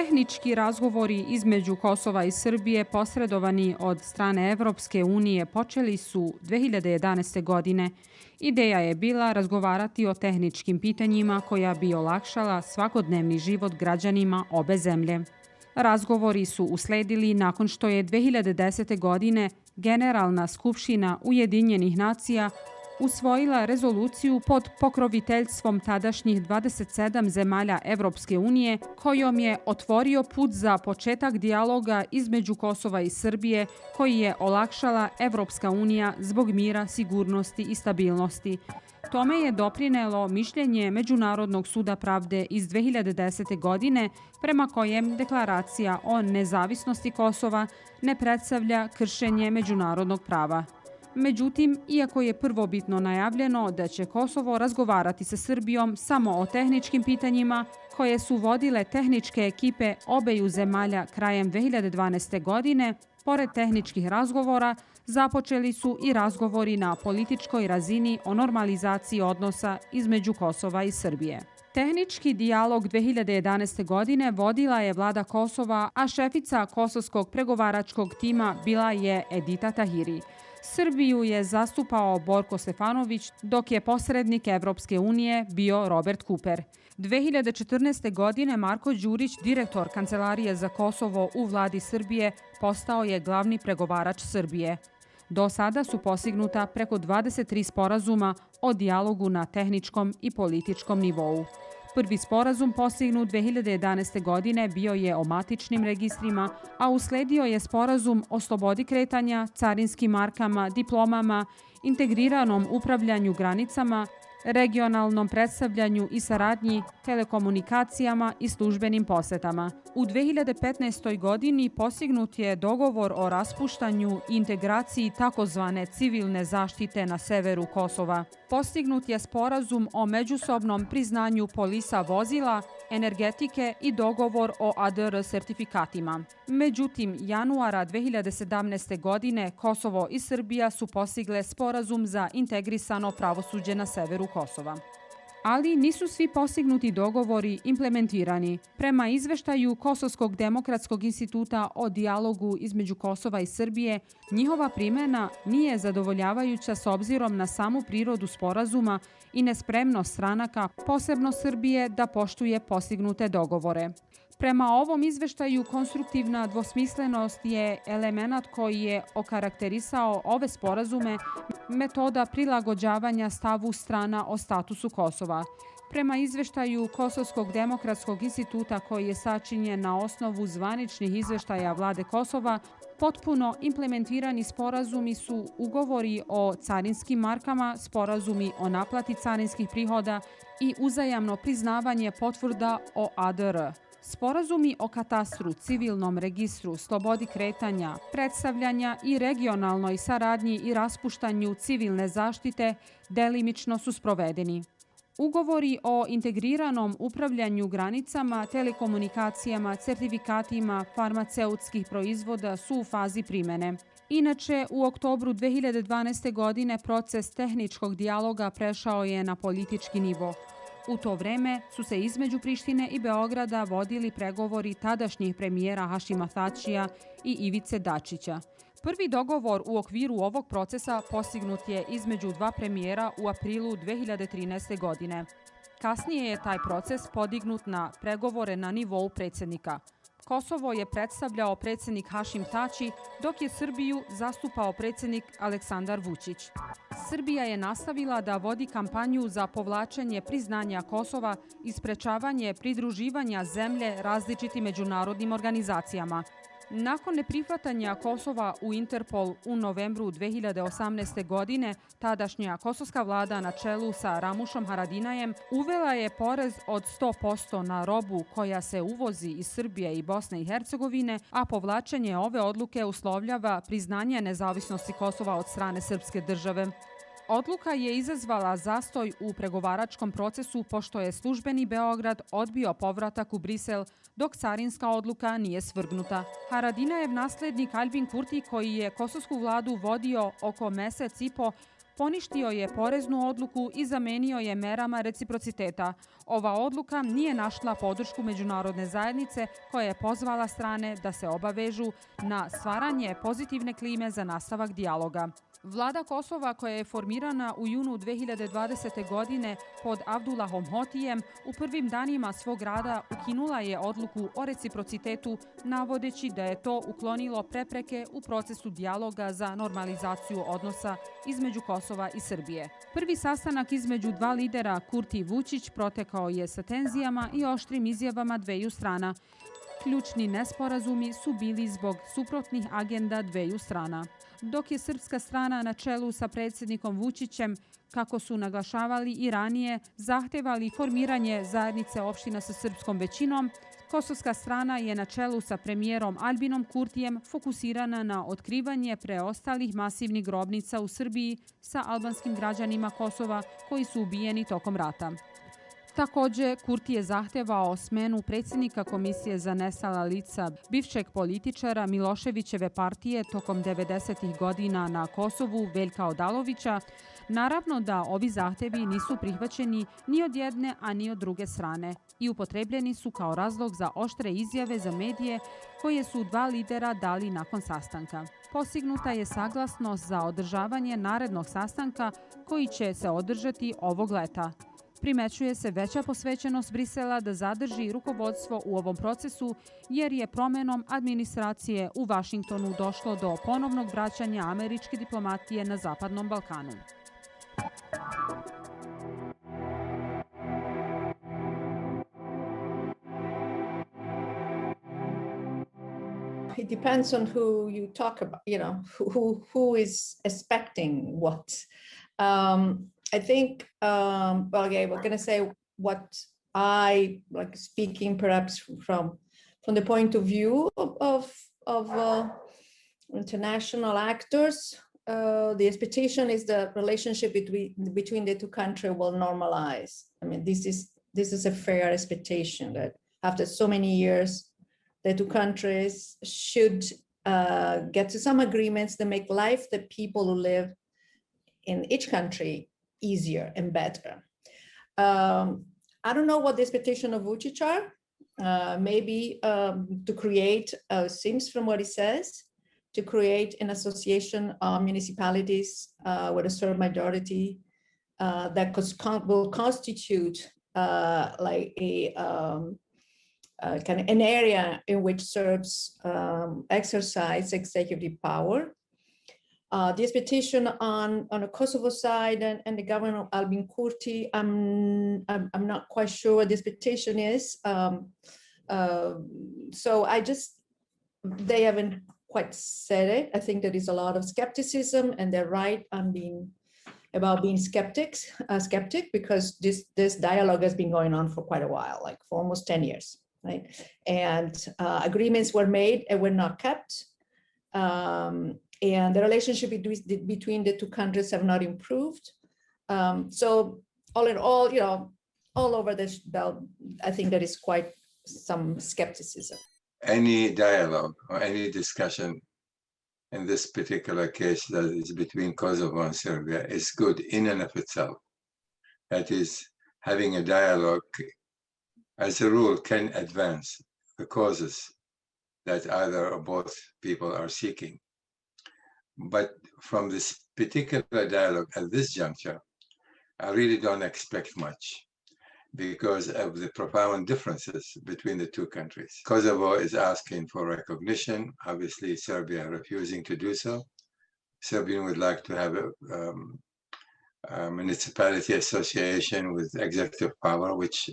Tehnički razgovori između Kosova i Srbije posredovani od strane Evropske unije počeli su 2011. godine. Ideja je bila razgovarati o tehničkim pitanjima koja bi olakšala svakodnevni život građanima obe zemlje. Razgovori su usledili nakon što je 2010. godine Generalna skupština Ujedinjenih nacija usvojila rezoluciju pod pokroviteljstvom tadašnjih 27 zemalja Evropske unije kojom je otvorio put za početak dijaloga između Kosova i Srbije koji je olakšala Evropska unija zbog mira, sigurnosti i stabilnosti. Tome je doprinelo mišljenje Međunarodnog suda pravde iz 2010. godine prema kojem deklaracija o nezavisnosti Kosova ne predstavlja kršenje međunarodnog prava. Međutim, iako je prvobitno najavljeno da će Kosovo razgovarati sa Srbijom samo o tehničkim pitanjima koje su vodile tehničke ekipe obeju zemalja krajem 2012. godine, pored tehničkih razgovora započeli su i razgovori na političkoj razini o normalizaciji odnosa između Kosova i Srbije. Tehnički dijalog 2011. godine vodila je vlada Kosova, a šefica kosovskog pregovaračkog tima bila je Edita Tahiri. Srbiju je zastupao Borko Stefanović, dok je posrednik Evropske unije bio Robert Cooper. 2014. godine Marko Đurić, direktor Kancelarije za Kosovo u vladi Srbije, postao je glavni pregovarač Srbije. Do sada su postignuta preko 23 sporazuma o dijalogu na tehničkom i političkom nivou. Prvi sporazum postignut 2011. godine bio je o matičnim registrima, a usledio je sporazum o slobodi kretanja, carinskim markama, diplomama, integriranom upravljanju granicama, regionalnom predstavljanju i saradnji, telekomunikacijama i službenim posetama. U 2015. godini postignut je dogovor o raspuštanju i integraciji takozvane civilne zaštite na severu Kosova. Postignut je sporazum o međusobnom priznanju polisa vozila, energetike i dogovor o ADR sertifikatima. Međutim, januara 2017. godine Kosovo i Srbija su postigle sporazum za integrisano pravosuđe na severu Kosova. Ali nisu svi postignuti dogovori implementirani. Prema izveštaju Kosovskog demokratskog instituta o dijalogu između Kosova i Srbije, njihova primjena nije zadovoljavajuća s obzirom na samu prirodu sporazuma i nespremnost stranaka, posebno Srbije, da poštuje postignute dogovore. Prema ovom izveštaju, konstruktivna dvosmislenost je element koji je okarakterisao ove sporazume, metoda prilagođavanja stavu strana o statusu Kosova. Prema izveštaju Kosovskog demokratskog instituta koji je sačinjen na osnovu zvaničnih izveštaja vlade Kosova, potpuno implementirani sporazumi su ugovori o carinskim markama, sporazumi o naplati carinskih prihoda i uzajamno priznavanje potvrda o ADR. Sporazumi o katastru, civilnom registru, slobodi kretanja, predstavljanja i regionalnoj saradnji i raspuštanju civilne zaštite delimično su sprovedeni. Ugovori o integriranom upravljanju granicama, telekomunikacijama, certifikatima farmaceutskih proizvoda su u fazi primene. Inače, u oktobru 2012. godine proces tehničkog dijaloga prešao je na politički nivo. U to vreme su se između Prištine i Beograda vodili pregovori tadašnjih premijera Hašima Tačija i Ivice Dačića. Prvi dogovor u okviru ovog procesa postignut je između dva premijera u aprilu 2013. godine. Kasnije je taj proces podignut na pregovore na nivou predsjednika. Kosovo je predstavljao predsjednik Hašim Tači, dok je Srbiju zastupao predsjednik Aleksandar Vučić. Srbija je nastavila da vodi kampanju za povlačenje priznanja Kosova i sprečavanje pridruživanja zemlje različitim međunarodnim organizacijama. Nakon neprihvatanja Kosova u Interpol u novembru 2018. godine, tadašnja kosovska vlada na čelu sa Ramušom Haradinajem uvela je porez od 100% na robu koja se uvozi iz Srbije i Bosne i Hercegovine, a povlačenje ove odluke uslovljava priznanje nezavisnosti Kosova od strane srpske države. Odluka je izazvala zastoj u pregovaračkom procesu pošto je službeni Beograd odbio povratak u Brisel dok carinska odluka nije svrgnuta. Haradinajev naslednik Albin Kurti, koji je kosovsku vladu vodio oko mesec i po, poništio je poreznu odluku i zamenio je merama reciprociteta. Ova odluka nije našla podršku međunarodne zajednice koja je pozvala strane da se obavežu na stvaranje pozitivne klime za nastavak dijaloga. Vlada Kosova, koja je formirana u junu 2020. godine pod Abdullahom Hotijem, u prvim danima svog rada ukinula je odluku o reciprocitetu, navodeći da je to uklonilo prepreke u procesu dijaloga za normalizaciju odnosa između Kosova i Srbije. Prvi sastanak između dva lidera, Kurti i Vučić, protekao je sa tenzijama i oštrim izjavama dveju strana. Ključni nesporazumi su bili zbog suprotnih agenda dveju strana. Dok je srpska strana na čelu sa predsjednikom Vučićem, kako su naglašavali i ranije, zahtevali formiranje zajednice opština sa srpskom većinom, kosovska strana je na čelu sa premijerom Albinom Kurtijem fokusirana na otkrivanje preostalih masivnih grobnica u Srbiji sa albanskim građanima Kosova koji su ubijeni tokom rata. Također, Kurti je zahtevao smenu predsjednika Komisije za nestala lica, bivšeg političara Miloševićeve partije tokom 90. godina na Kosovu, Veljka Odalovića. Naravno da ovi zahtevi nisu prihvaćeni ni od jedne, a ni od druge strane i upotrebljeni su kao razlog za oštre izjave za medije koje su dva lidera dali nakon sastanka. Postignuta je saglasnost za održavanje narednog sastanka koji će se održati ovog leta. Primećuje se veća posvećenost Brisela da zadrži rukovodstvo u ovom procesu jer je promenom administracije u Vašingtonu došlo do ponovnog vraćanja američke diplomatije na Zapadnom Balkanu. It depends on who you talk about, who is expecting what. I think, we're going to say what I like speaking perhaps from the point of view of international actors. The expectation is the relationship between the two countries will normalize. I mean, this is a fair expectation that after so many years, the two countries should get to some agreements that make life the people who live in each country easier and better. I don't know what the expectation of Vučić are. Maybe to create, seems from what he says, to create an association of municipalities with a Serb majority that will constitute like a kind of an area in which Serbs exercise executive power. The expectation on a Kosovo side and the government of Albin Kurti, I'm not quite sure what the expectation is. So they haven't quite said it. I think there is a lot of skepticism, and they're right on being skeptic, because this dialogue has been going on for quite a while, like for almost 10 years, right? And agreements were made and were not kept. And the relationship between the two countries have not improved. So all in all, all over this belt, I think there is quite some skepticism. Any dialogue or any discussion in this particular case that is between Kosovo and Serbia is good in and of itself. That is, having a dialogue, as a rule, can advance the causes that either or both people are seeking. But from this particular dialogue at this juncture, I really don't expect much because of the profound differences between the two countries. Kosovo is asking for recognition, obviously Serbia refusing to do so. Serbia would like to have a municipality association with executive power, which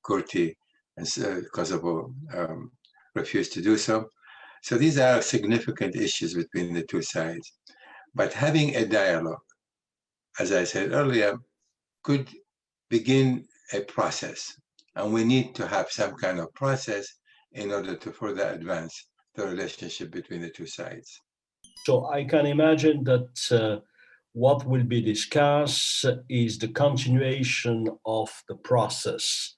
Kurti and Kosovo refused to do so. So these are significant issues between the two sides. But having a dialogue, as I said earlier, could begin a process. And we need to have some kind of process in order to further advance the relationship between the two sides. So I can imagine that what will be discussed is the continuation of the process.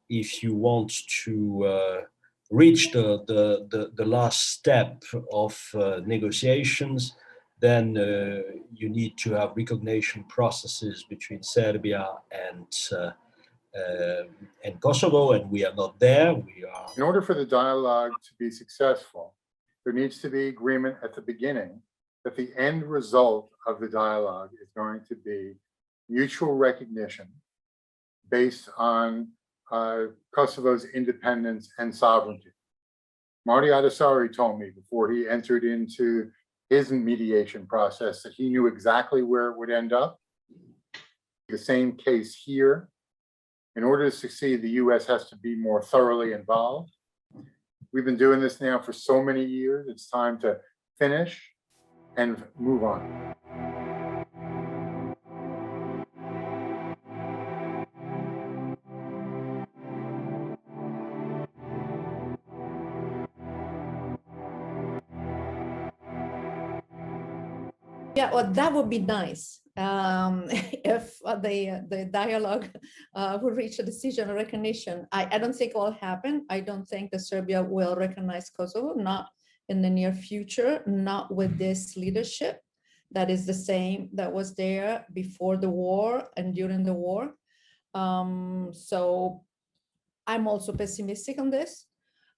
If you want to reach the last step of negotiations, then you need to have recognition processes between Serbia and Kosovo, and we are not there. We are. In order for the dialogue to be successful, there needs to be agreement at the beginning that the end result of the dialogue is going to be mutual recognition based on Kosovo's independence and sovereignty. Marty Adasari told me before he entered into his mediation process that he knew exactly where it would end up. The same case here. In order to succeed, the US has to be more thoroughly involved. We've been doing this now for so many years. It's time to finish and move on. Yeah, well, that would be nice if the dialogue would reach a decision or recognition. I don't think it will happen. I don't think that Serbia will recognize Kosovo, not in the near future, not with this leadership that is the same that was there before the war and during the war. So I'm also pessimistic on this.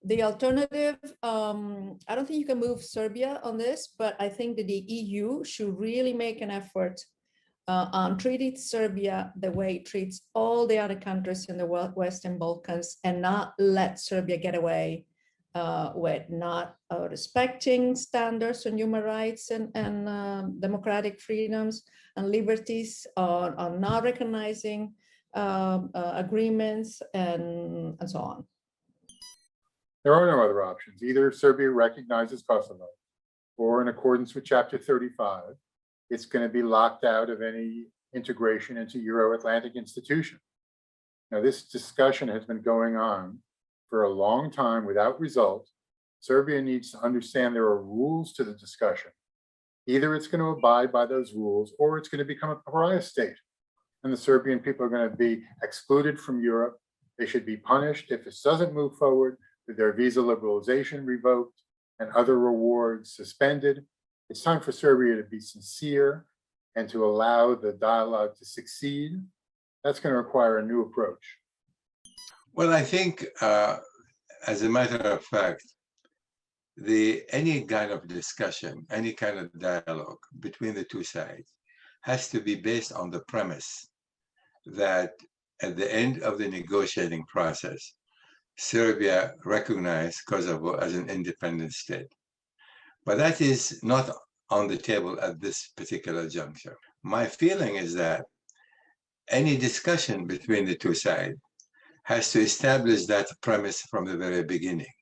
The alternative, I don't think you can move Serbia on this, but I think that the EU should really make an effort on treating Serbia the way it treats all the other countries in the Western Balkans, and not let Serbia get away with not respecting standards on human rights and democratic freedoms and liberties, on not recognizing agreements and so on. There are no other options. Either Serbia recognizes Kosovo, or in accordance with Chapter 35, it's going to be locked out of any integration into Euro-Atlantic institutions. Now, this discussion has been going on for a long time without result. Serbia needs to understand there are rules to the discussion. Either it's going to abide by those rules, or it's going to become a pariah state. And the Serbian people are going to be excluded from Europe. They should be punished if this doesn't move forward, with their visa liberalization revoked and other rewards suspended. It's time for Serbia to be sincere and to allow the dialogue to succeed. That's going to require a new approach. Well, I think, as a matter of fact, any kind of discussion, any kind of dialogue between the two sides has to be based on the premise that at the end of the negotiating process, Serbia recognized Kosovo as an independent state. But that is not on the table at this particular juncture. My feeling is that any discussion between the two sides has to establish that premise from the very beginning.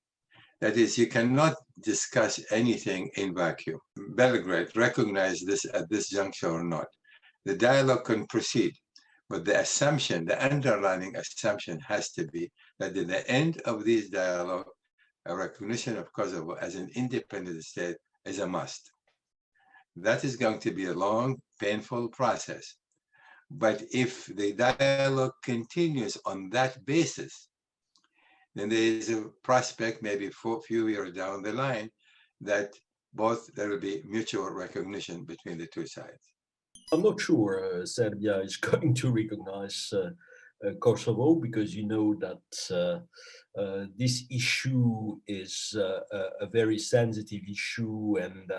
That is, you cannot discuss anything in vacuum. Belgrade recognized this at this juncture or not. The dialogue can proceed, but the assumption, the underlying assumption has to be that at the end of this dialogue, a recognition of Kosovo as an independent state is a must. That is going to be a long, painful process. But if the dialogue continues on that basis, then there is a prospect, maybe for a few years down the line, that there will be mutual recognition between the two sides. I'm not sure Serbia is going to recognize Kosovo, because you know that this issue is a very sensitive issue, and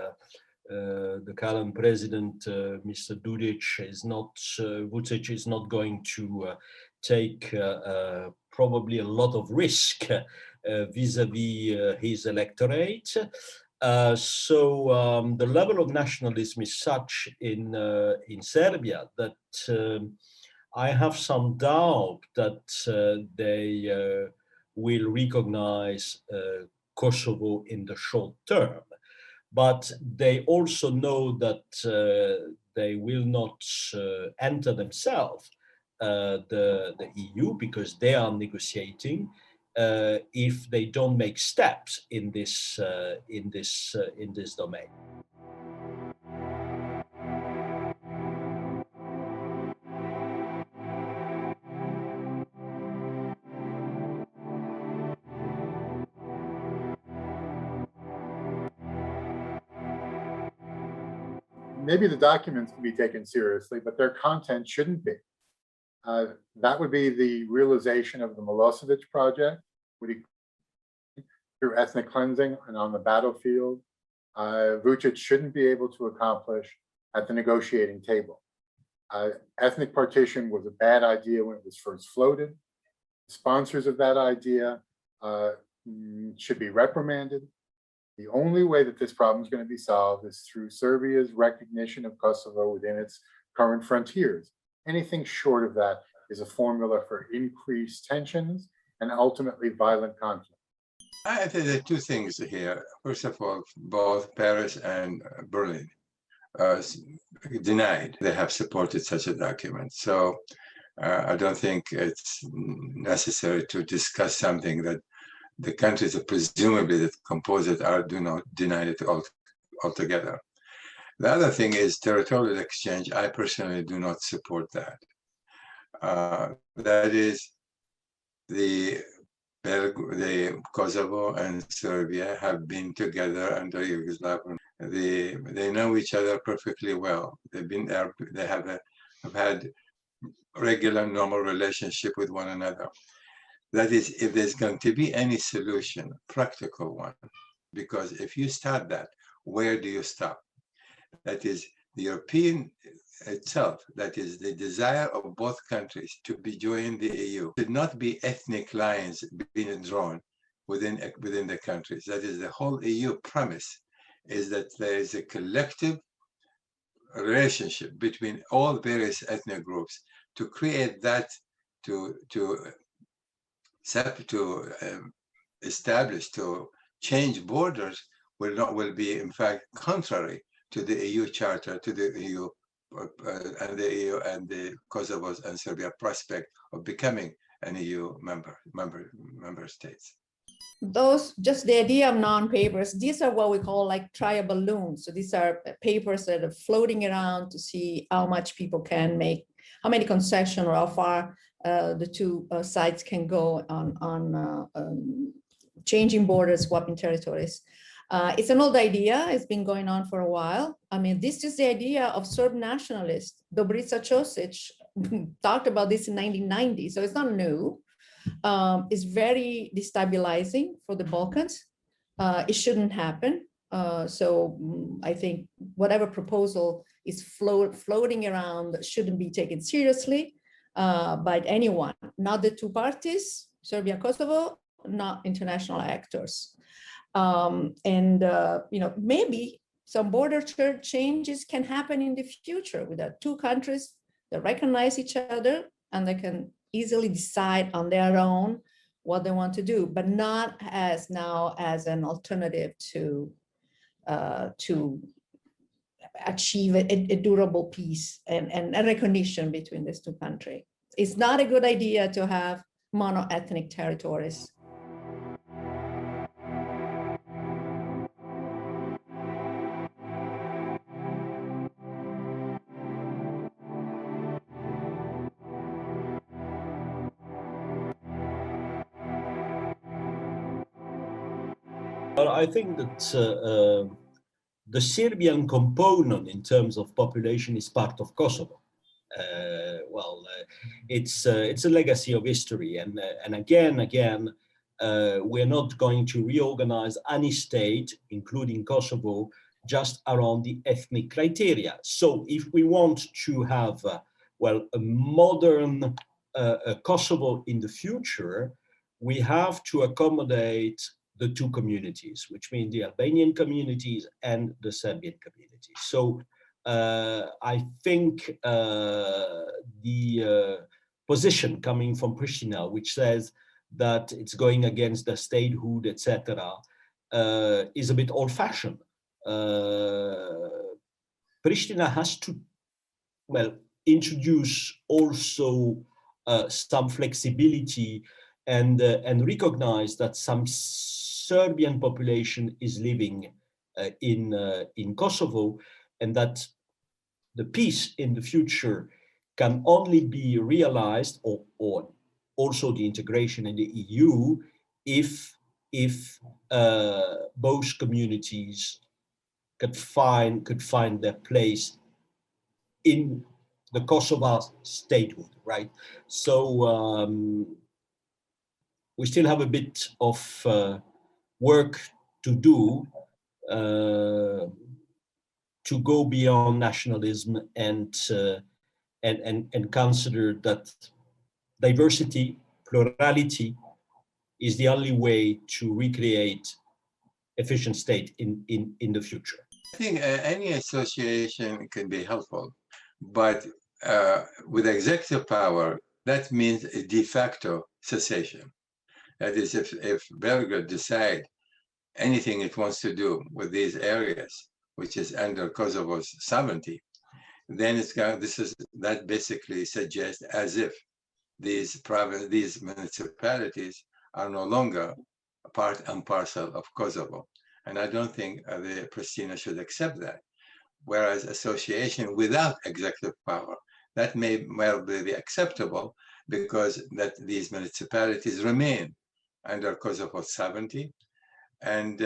the current president, Mr. Vučić, is not going to take probably a lot of risk vis-a-vis his electorate. So the level of nationalism is such in Serbia that I have some doubt that they will recognize Kosovo in the short term. But they also know that they will not enter themselves the EU, because they are negotiating if they don't make steps in this domain. maybe the documents can be taken seriously, but their content shouldn't be. That would be the realization of the Milosevic project, through ethnic cleansing and on the battlefield. Vučić shouldn't be able to accomplish at the negotiating table. Ethnic partition was a bad idea when it was first floated. The sponsors of that idea should be reprimanded. The only way that this problem is going to be solved is through Serbia's recognition of Kosovo within its current frontiers. Anything short of that is a formula for increased tensions and ultimately violent conflict. I think there are two things here. First of all, both Paris and Berlin denied they have supported such a document. So I don't think it's necessary to discuss something that the countries that presumably that compose it do not deny it altogether. The other thing is territorial exchange. I personally do not support that. That is, the Kosovo and Serbia have been together under Yugoslavia. They know each other perfectly well. They've been there. They have had regular, normal relationship with one another. That is, if there's going to be any solution, practical one, because if you start that, where do you stop? That is, the European itself, that is the desire of both countries to be joined the EU, should not be ethnic lines being drawn within the countries. That is, the whole EU premise is that there is a collective relationship between all various ethnic groups to create that, to establish, to change borders will be in fact contrary to the EU Charter, to the EU and the Kosovo's and Serbia prospect of becoming an EU member states. Those, just the idea of non-papers, these are what we call like trial balloons. So these are papers that are floating around to see how much people can make, how many concessions or how far the two sides can go on changing borders, swapping territories. It's an old idea. It's been going on for a while. I mean, this is the idea of Serb nationalists. Dobrica Ćosić talked about this in 1990, so it's not new. It's very destabilizing for the Balkans. It shouldn't happen. So I think whatever proposal is floating around shouldn't be taken seriously by anyone, not the two parties, Serbia, Kosovo, not international actors. Maybe some border changes can happen in the future with the two countries that recognize each other and they can easily decide on their own what they want to do, but not as now as an alternative to achieve a durable peace and a recognition between these two countries. It's not a good idea to have monoethnic territories. Well, I think that the Serbian component in terms of population is part of Kosovo. It's a legacy of history, and again, we're not going to reorganize any state, including Kosovo, just around the ethnic criteria. So if we want to have, a modern Kosovo in the future, we have to accommodate the two communities, which means the Albanian communities and the Serbian communities. So I think the position coming from Pristina, which says that it's going against the statehood, etc., is a bit old-fashioned. Pristina has to, introduce also some flexibility and recognize that some Serbian population is living in Kosovo, and that the peace in the future can only be realized, or also the integration in the EU, if both communities could find their place in the Kosovo statehood, right? So we still have a bit of work to do to go beyond nationalism and consider that diversity, plurality is the only way to recreate efficient state in the future. I think any association can be helpful, but with executive power, that means a de facto cessation. That is, if Belgrade decide anything it wants to do with these areas, which is under Kosovo's sovereignty, then that basically suggests as if these municipalities are no longer a part and parcel of Kosovo. And I don't think the Pristina should accept that. Whereas association without executive power, that may well be acceptable because that these municipalities remain under Kosovo's sovereignty, and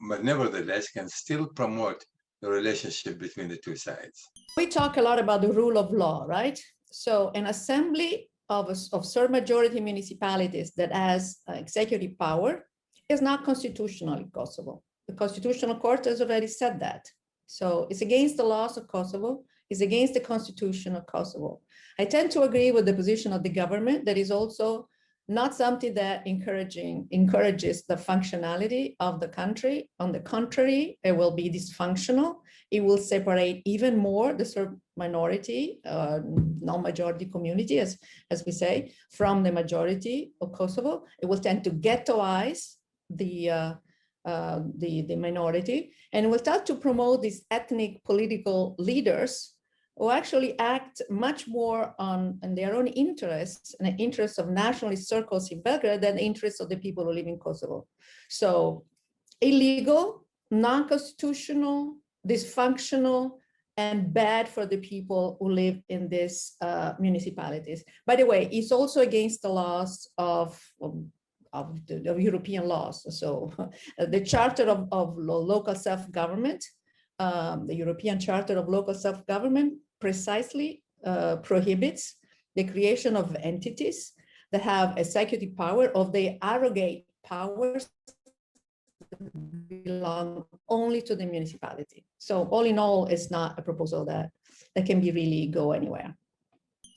but nevertheless can still promote the relationship between the two sides. We talk a lot about the rule of law, right? So an assembly of Serb majority municipalities that has executive power is not constitutional in Kosovo. The Constitutional Court has already said that. So it's against the laws of Kosovo, it's against the Constitution of Kosovo. I tend to agree with the position of the government that is also not something that encourages the functionality of the country. On the contrary, it will be dysfunctional. It will separate even more the Serb minority, non-majority community, as we say, from the majority of Kosovo. It will tend to ghettoize the minority, and it will start to promote these ethnic political leaders who actually act much more on their own interests and the interests of nationalist circles in Belgrade than the interests of the people who live in Kosovo. So illegal, non-constitutional, dysfunctional, and bad for the people who live in these municipalities. By the way, it's also against the laws of European laws. So the Charter of Local Self-Government, the European Charter of Local Self-Government precisely prohibits the creation of entities that have executive power, or they arrogate powers that belong only to the municipality. So all in all, it's not a proposal that can be really go anywhere.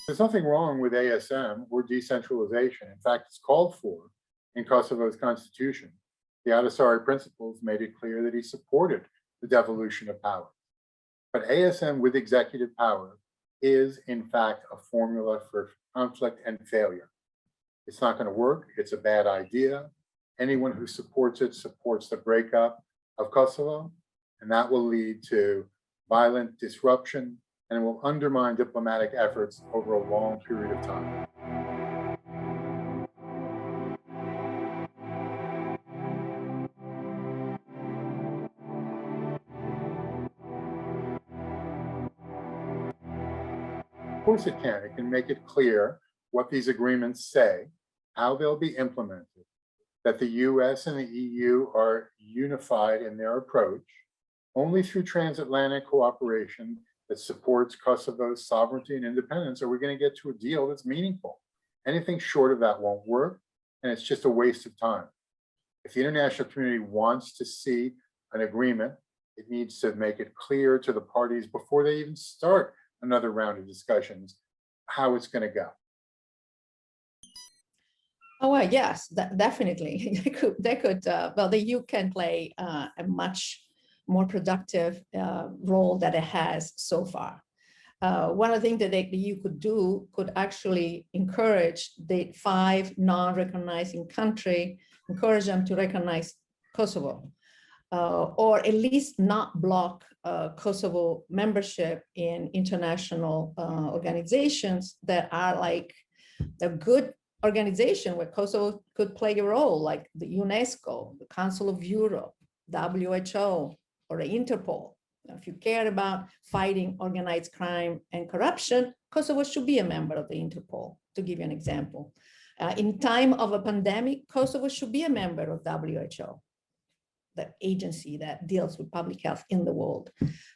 There's nothing wrong with ASM or decentralization. In fact, it's called for in Kosovo's constitution. The Ahtisaari Principles made it clear that he supported the devolution of power. But ASM with executive power is, in fact, a formula for conflict and failure. It's not going to work. It's a bad idea. Anyone who supports it supports the breakup of Kosovo, and that will lead to violent disruption, and it will undermine diplomatic efforts over a long period of time. Of course it can. It can make it clear what these agreements say, how they'll be implemented, that the US and the EU are unified in their approach. Only through transatlantic cooperation that supports Kosovo's sovereignty and independence are we going to get to a deal that's meaningful. Anything short of that won't work, and it's just a waste of time. If the international community wants to see an agreement, it needs to make it clear to the parties before they even start another round of discussions how it's going to go. Oh, well, yes, definitely. Well, the EU can play a much more productive role that it has so far. One of the things that the EU could do could actually encourage the 5 non-recognizing countries, encourage them to recognize Kosovo, or at least not block Kosovo membership in international organizations that are like a good organization where Kosovo could play a role, like the UNESCO, the Council of Europe, WHO, or the Interpol. If you care about fighting organized crime and corruption, Kosovo should be a member of the Interpol, to give you an example. In time of a pandemic, Kosovo should be a member of WHO. the agency that deals with public health in the world.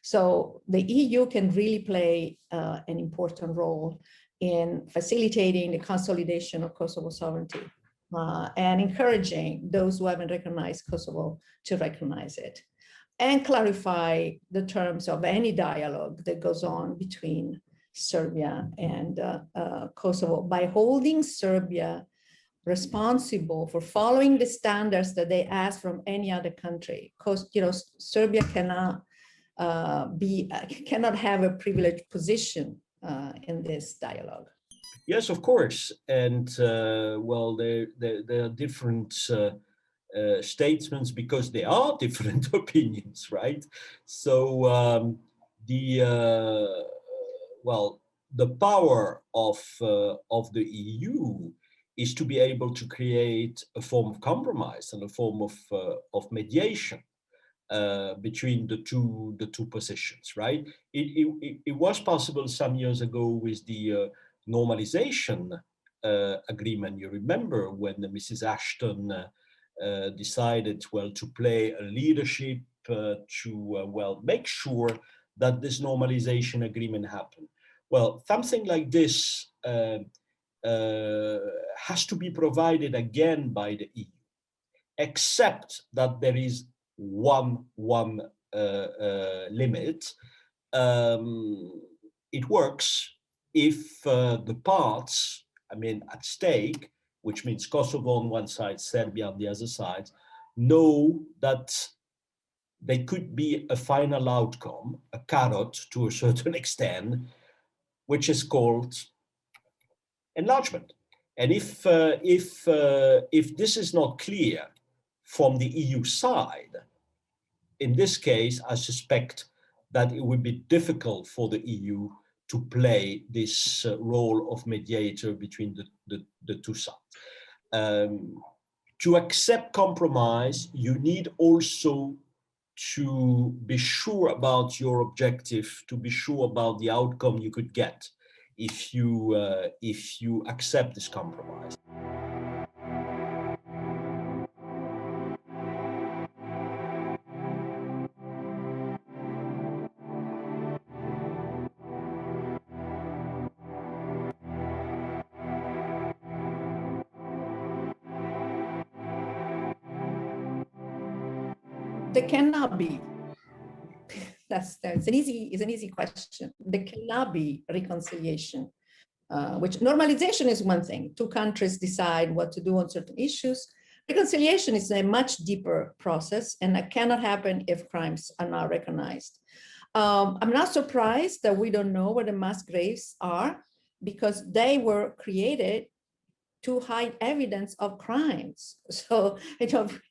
So the EU can really play an important role in facilitating the consolidation of Kosovo sovereignty and encouraging those who haven't recognized Kosovo to recognize it, and clarify the terms of any dialogue that goes on between Serbia and Kosovo by holding Serbia responsible for following the standards that they ask from any other country. Because Serbia cannot cannot have a privileged position in this dialogue. Yes, of course, and well, there are different statements because there are different opinions, right? So well, the power of the EU is to be able to create a form of compromise and a form of mediation between the two positions, right? It was possible some years ago with the normalization agreement. You remember when Mrs. Ashton decided, well, to play a leadership to well, make sure that this normalization agreement happened. Well, something like this has to be provided again by the EU, except that there is one limit. It works if the parts, I mean, at stake, which means Kosovo on one side, Serbia on the other side, know that there could be a final outcome, a carrot to a certain extent, which is called enlargement. And if this is not clear from the EU side, in this case, I suspect that it would be difficult for the EU to play this role of mediator between the two sides. To accept compromise, you need also to be sure about your objective, to be sure about the outcome you could get if you accept this compromise. There cannot be. It's an easy question. There cannot be reconciliation, which normalization is one thing. Two countries decide what to do on certain issues. Reconciliation is a much deeper process, and that cannot happen if crimes are not recognized. I'm not surprised that we don't know where the mass graves are, because they were created to hide evidence of crimes. So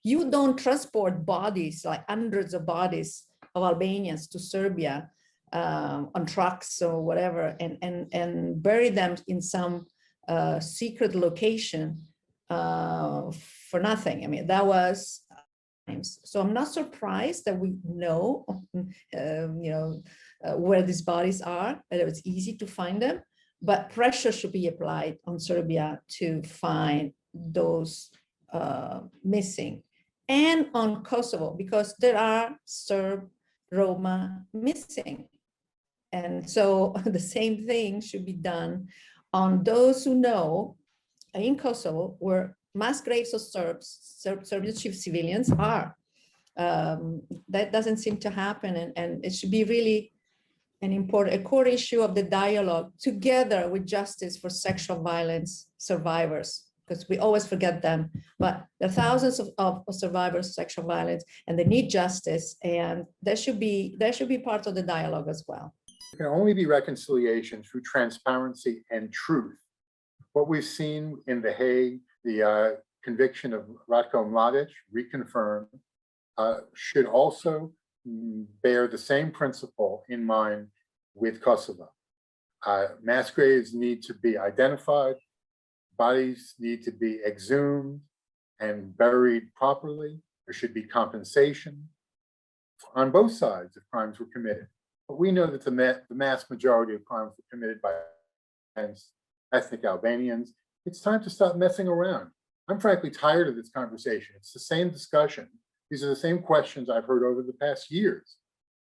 you don't transport bodies, like hundreds of bodies of Albanians, to Serbia on trucks or whatever, and bury them in some secret location for nothing. I mean, that was crimes. So I'm not surprised that we know, where these bodies are, that it's easy to find them. But pressure should be applied on Serbia to find those missing, and on Kosovo, because there are Serb Roma missing. And so the same thing should be done on those who know in Kosovo where mass graves of Serbian civilians are. That doesn't seem to happen, and it should be really a core issue of the dialogue, together with justice for sexual violence survivors, because we always forget them. But there are thousands of survivors of sexual violence, and they need justice, and that should be part of the dialogue as well. There can only be reconciliation through transparency and truth. What we've seen in The Hague, the conviction of Ratko Mladic, reconfirmed, should also bear the same principle in mind with Kosovo. Mass graves need to be identified, bodies need to be exhumed and buried properly. There should be compensation on both sides if crimes were committed. But we know that the mass majority of crimes were committed by ethnic Albanians. It's time to stop messing around. I'm frankly tired of this conversation. It's the same discussion These are the same questions I've heard over the past years.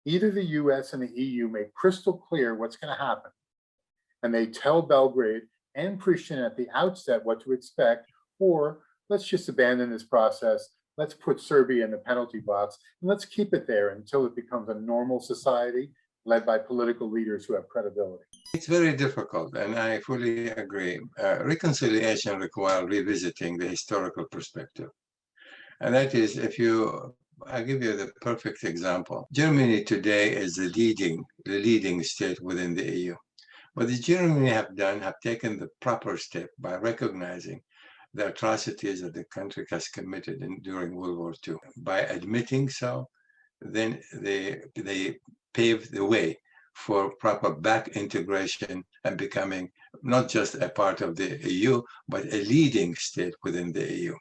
Either the US and the EU make crystal clear what's going to happen, and they tell Belgrade and Pristina at the outset what to expect, or let's just abandon this process. Let's put Serbia in the penalty box, and let's keep it there until it becomes a normal society led by political leaders who have credibility. It's very difficult, and I fully agree. Reconciliation requires revisiting the historical perspective. And that is, I'll give you the perfect example. Germany today is the leading state within the EU. What the Germany have taken the proper step by recognizing the atrocities that the country has committed during World War II. By admitting so, then they paved the way for proper back integration and becoming not just a part of the EU, but a leading state within the EU.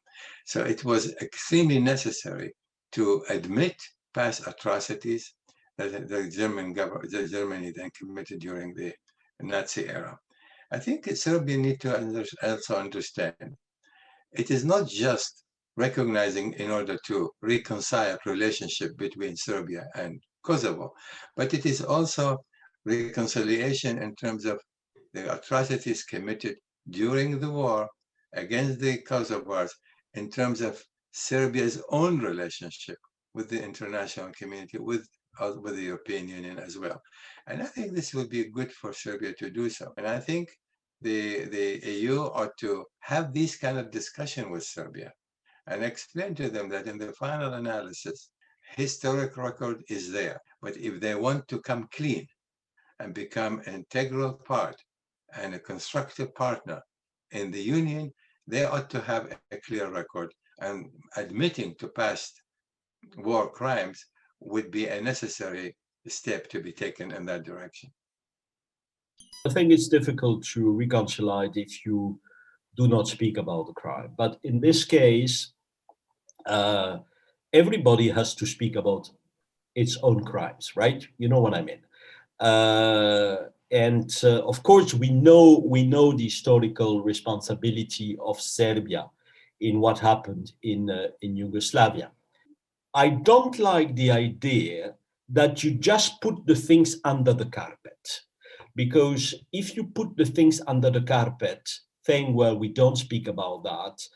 So it was extremely necessary to admit past atrocities that Germany then committed during the Nazi era. I think Serbia need to also understand it is not just recognizing in order to reconcile relationship between Serbia and Kosovo, but it is also reconciliation in terms of the atrocities committed during the war against the Kosovars in terms of Serbia's own relationship with the international community, with the European Union as well. And I think this will be good for Serbia to do so. And I think the EU ought to have this kind of discussion with Serbia and explain to them that in the final analysis, historic record is there. But if they want to come clean and become an integral part and a constructive partner in the Union, they ought to have a clear record, and admitting to past war crimes would be a necessary step to be taken in that direction. I think it's difficult to reconcile if you do not speak about the crime. But in this case, everybody has to speak about its own crimes, right? You know what I mean. Of course, we know the historical responsibility of Serbia in what happened in Yugoslavia. I don't like the idea that you just put the things under the carpet. Because if you put the things under the carpet, saying, well, we don't speak about that,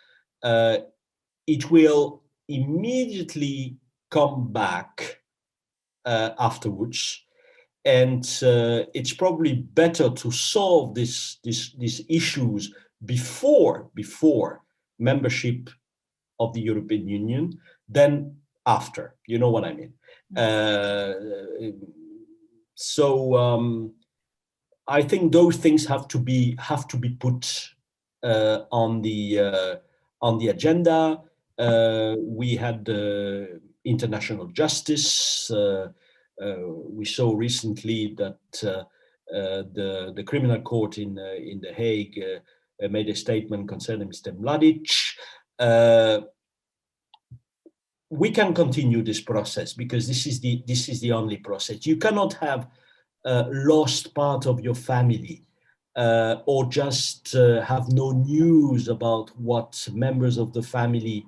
it will immediately come back afterwards. And it's probably better to solve these issues before membership of the European Union than after. You know what I mean? I think those things have to be put on the agenda. We had international justice. We saw recently that the criminal court in The Hague made a statement concerning Mr. Mladic. We can continue this process because this is the only process. You cannot have lost part of your family or just have no news about what members of the family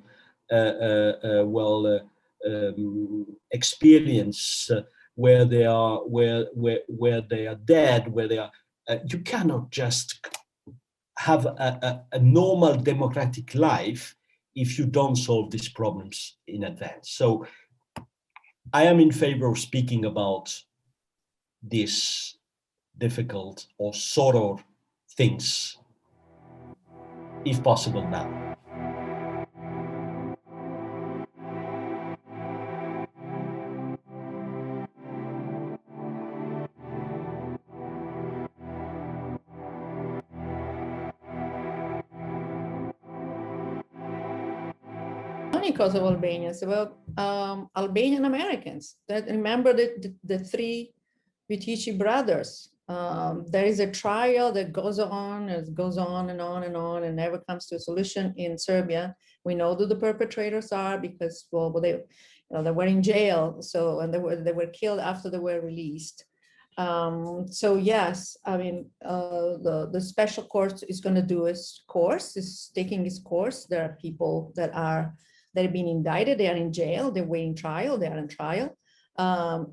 experience where they are dead, where they are. You cannot just have a normal democratic life if you don't solve these problems in advance. So I am in favor of speaking about these difficult or sort of things, if possible now. Kosovo Albanians, well, Albanian Americans. That remember the three Vitici brothers. There is a trial that goes on and on and never comes to a solution in Serbia. We know who the perpetrators are because they were in jail. So and they were killed after they were released. So yes, I mean the special court is going to do its course. Is taking its course. There are people that They've been indicted, they are in jail, they're waiting trial, they are in trial. Yeah,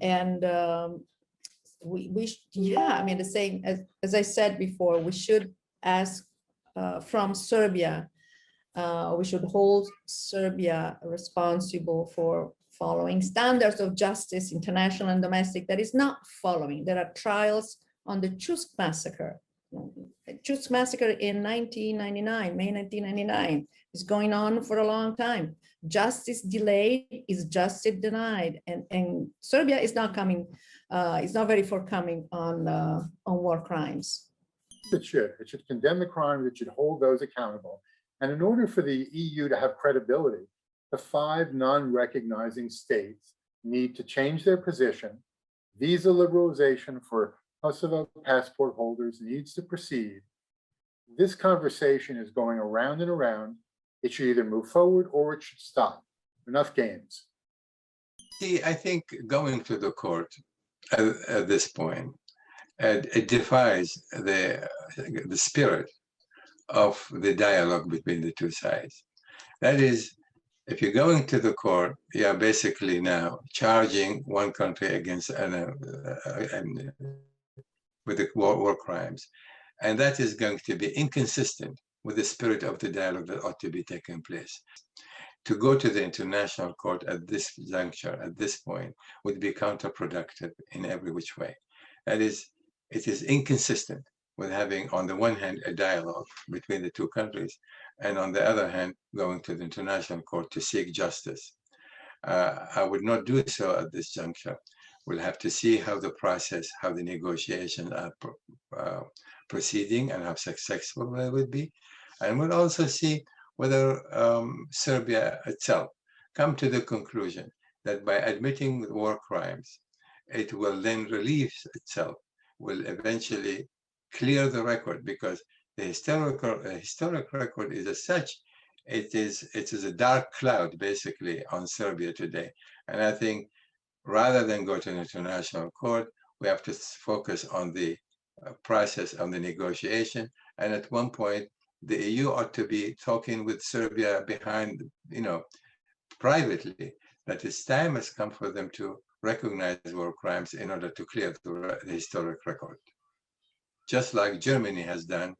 I mean, the same as I said before, we should ask from Serbia, we should hold Serbia responsible for following standards of justice, international and domestic, that is not following. There are trials on the Chusk massacre. Chusk massacre in 1999, May 1999, is going on for a long time. Justice delayed is justice denied, and Serbia is not coming. It's not very forthcoming on war crimes. It should condemn the crimes. It should hold those accountable. And in order for the EU to have credibility, the 5 non-recognizing states need to change their position. Visa liberalization for Kosovo passport holders needs to proceed. This conversation is going around and around. It should either move forward or it should stop. Enough games. See, I think going to the court at this point, it defies the spirit of the dialogue between the two sides. That is, if you're going to the court, you are basically now charging one country against with the war crimes. And that is going to be inconsistent with the spirit of the dialogue that ought to be taking place. To go to the international court at this juncture, at this point, would be counterproductive in every which way. That is, it is inconsistent with having, on the one hand, a dialogue between the two countries, and on the other hand, going to the international court to seek justice. I would not do so at this juncture. We'll have to see how the process, how the negotiations are proceeding and how successful they will be. And we'll also see whether Serbia itself come to the conclusion that by admitting war crimes, it will then relieve itself, will eventually clear the record, because the historic record is as such, it is a dark cloud basically on Serbia today. And I think rather than go to an international court, we have to focus on the process of the negotiation. And at one point, the EU ought to be talking with Serbia behind, privately, that it's time has come for them to recognize war crimes in order to clear the historic record. Just like Germany has done,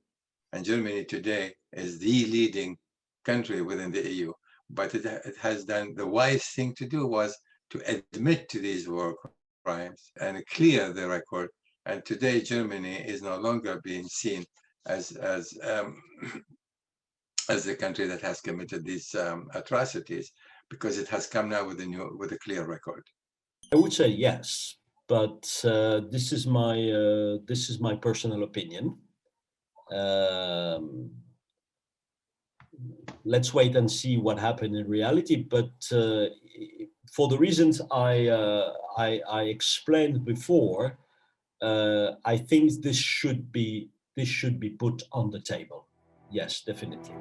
and Germany today is the leading country within the EU, but it has done, the wise thing to do was to admit to these war crimes and clear the record. And today Germany is no longer being seen as the country that has committed these atrocities, because it has come now with a clear record. I would say yes, but this is my personal opinion. Let's wait and see what happened in reality. But for the reasons I explained before, I think this should be put on the table. Yes, definitely.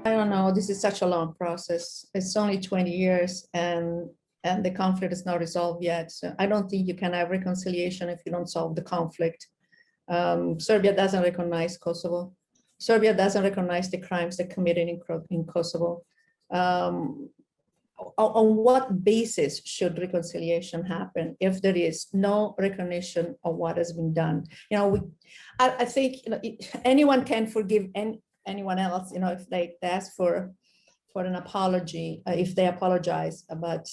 I don't know, this is such a long process. It's only 20 years and the conflict is not resolved yet. So I don't think you can have reconciliation if you don't solve the conflict. Serbia doesn't recognize Kosovo. Serbia doesn't recognize the crimes they committed in Kosovo. On what basis should reconciliation happen if there is no recognition of what has been done? I think anyone can forgive anyone else, if they ask for an apology, if they apologize, but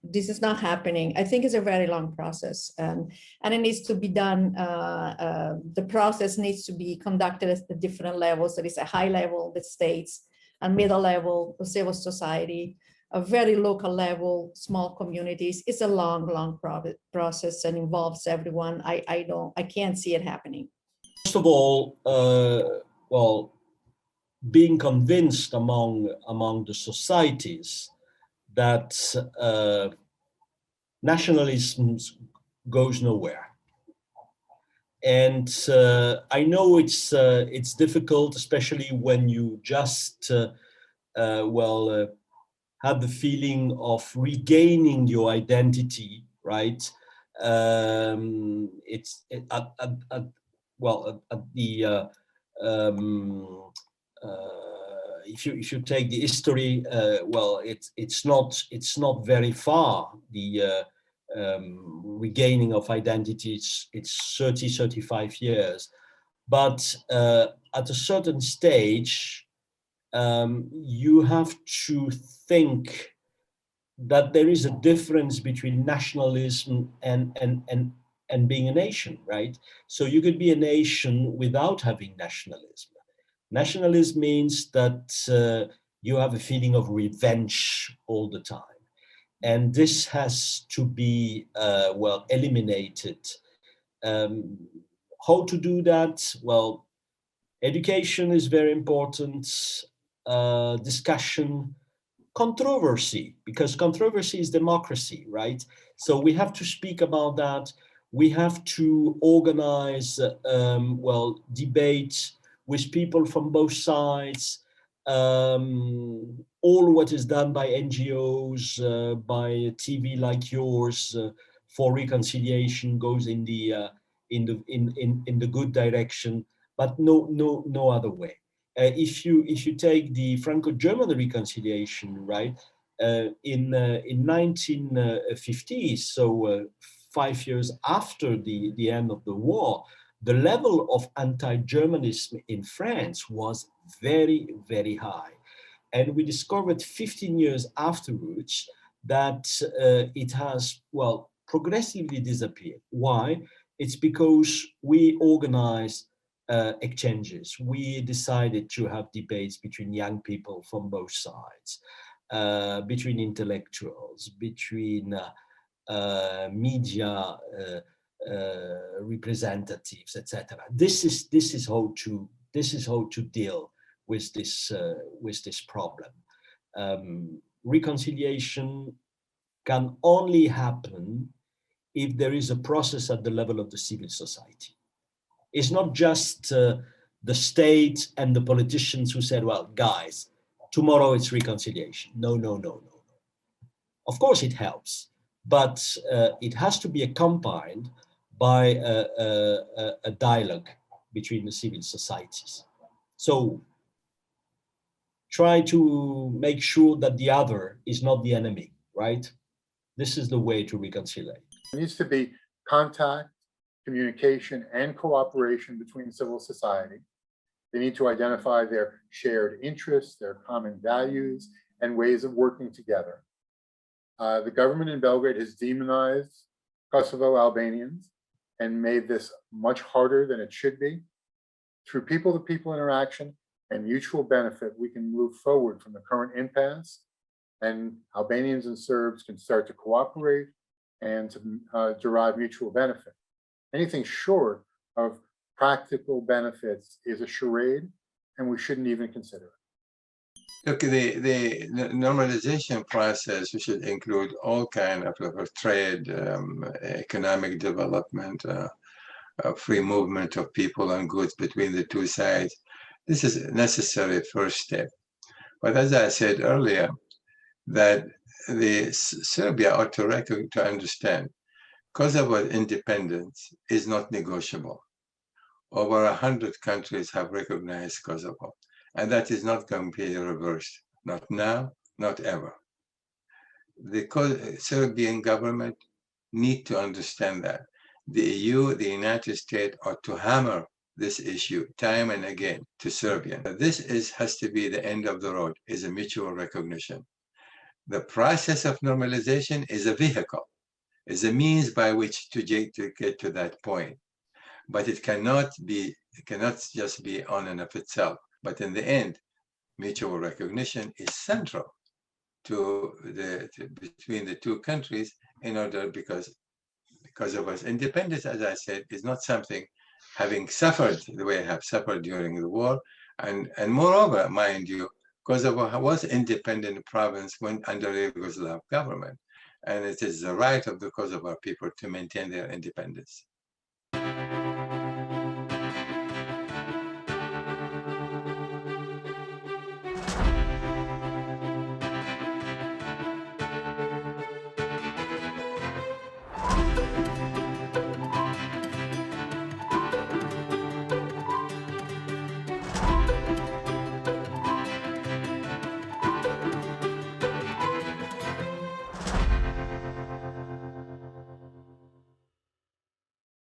this is not happening. I think it's a very long process, and it needs to be done. The process needs to be conducted at the different levels. There is a high level, the states, and middle level, civil society, a very local level, small communities. It's a long process and involves everyone. I can't see it happening. First of all, being convinced among the societies that nationalism goes nowhere. And I know it's difficult, especially when you just have the feeling of regaining your identity, right? It's if you take the history, well, it's not very far. The regaining of identities, it's 35 years, but at a certain stage, you have to think that there is a difference between nationalism and being a nation, right? So you could be a nation without having nationalism. Nationalism means that you have a feeling of revenge all the time. And this has to be, well, eliminated. How to do that? Well, education is very important, discussion, controversy, because controversy is democracy, right? So we have to speak about that. We have to organize, well, debate with people from both sides. All what is done by NGOs, by TV like yours for reconciliation goes in the good direction, but no other way. If you take the Franco-German reconciliation, right, in 1950s, so 5 years after the end of the war, the level of anti-Germanism in France was very, very high. And we discovered 15 years afterwards that it has, well, progressively disappeared. Why? It's because we organized exchanges. We decided to have debates between young people from both sides, between intellectuals, between media representatives, etc. This is how to deal with this problem. Reconciliation can only happen if there is a process at the level of the civil society. It's not just the state and the politicians who said, well, guys, tomorrow it's reconciliation. No. Of course it helps, but it has to be accompanied by a dialogue between the civil societies. So try to make sure that the other is not the enemy, right? This is the way to reconcile. There needs to be contact, communication, and cooperation between civil society. They need to identify their shared interests, their common values, and ways of working together. The government in Belgrade has demonized Kosovo Albanians and made this much harder than it should be. Through people-to-people interaction and mutual benefit, we can move forward from the current impasse, and Albanians and Serbs can start to cooperate and to derive mutual benefit. Anything short of practical benefits is a charade, and we shouldn't even consider it. Look, the normalization process should include all kind of trade, economic development, free movement of people and goods between the two sides. This is a necessary first step. But as I said earlier, that Serbia ought to understand Kosovo's independence is not negotiable. Over 100 countries have recognized Kosovo, and that is not going to be reversed. Not now, not ever. The Serbian government need to understand that. The EU, the United States ought to hammer this issue time and again to Serbia. This has to be the end of the road, is a mutual recognition. The process of normalization is a vehicle, is a means by which to get to that point. But it cannot just be on and of itself. But in the end, mutual recognition is central to between the two countries, in order because of its independence, as I said, is not something having suffered the way I have suffered during the war, and moreover, mind you, Kosovo was independent province when under the Yugoslav government, and it is the right of the Kosovo people to maintain their independence.